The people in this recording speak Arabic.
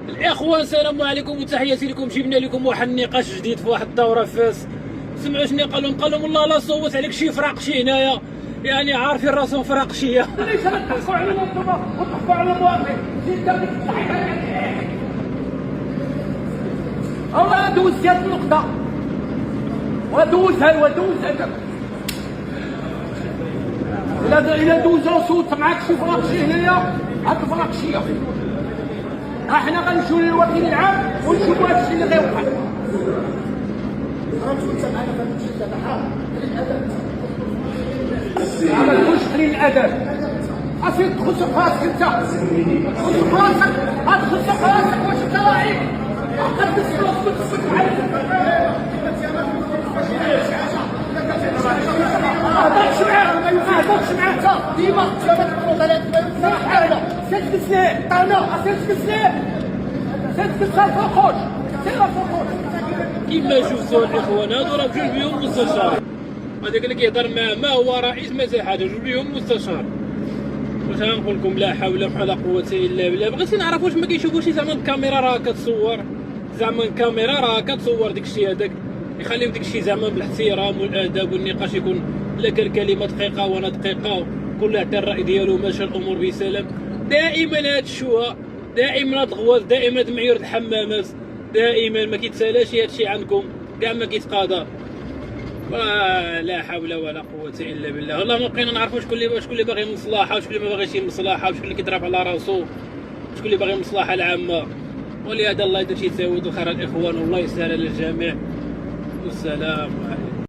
الاخوان السلام عليكم وتحياتي لكم. جبنا لكم واحد النقاش جديد في واحد الدوره في فاس. سمعوا شنو قال لهم والله لا صوت عليك شي فراقشي هنايا، يعني عارفين راسهم فراقشيه. ليش تضحكوا علينا انتم وتضحكوا على المواطن؟ زيد ديك الصحيحه والله دوز هاد النقطه ودوزها الا دوزها وصوت معاك شي فراقشي هنايا هاد الفراقشيه. احنا غنمشيو للوكيل العام ونشوفوا هادشي اللي غيوقع. ما تكونش قليل الادب، اصير تخص راسك انت، تخص راسك، تخص راسك. واش انت راعي؟ قد تسلك وتسلك عليك. هضرش معاه ديما تفرض على سلك السلاح طعنا سلك السلاح فوقوش سير فوقوش. كما شفتوا الاخوان هادو راه بجوج بهم مستشار، هذاك اللي كيهضر معاه ما هو رئيس ما حتى حاجه، جوج بهم مستشار. واش غنقول لكم؟ لا حول ولا قوه الا بالله. بغيتي نعرف واش ما كيشوفوش زعما الكاميرا راه كتصور، زعما الكاميرا راه كتصور داكشي هذاك. يخليو داكشي زعما بالاحترام والادب والنقاش يكون لك الكلمه دقيقه وانا دقيقه، كل عطى الراي ديالو ماشى الامور بسلام. دائما هاد الشوها، دائما هاد الغواز، دائما هاد معيور الحمامات، دائما ما كيتسالاش هادشي عندكم، كاع ما كيتقاضى. لا حول ولا قوه الا بالله. والله ما بقينا نعرفوا شكون اللي باغي مصلحه وشكون اللي ما باغيش مصلحه، وشكون اللي كيضرب على راسو، شكون اللي باغي المصلحه العامه. ولهذا الله يدير شي تساوي خير الاخوان والله يسهل على الجميع. والسلام عليكم.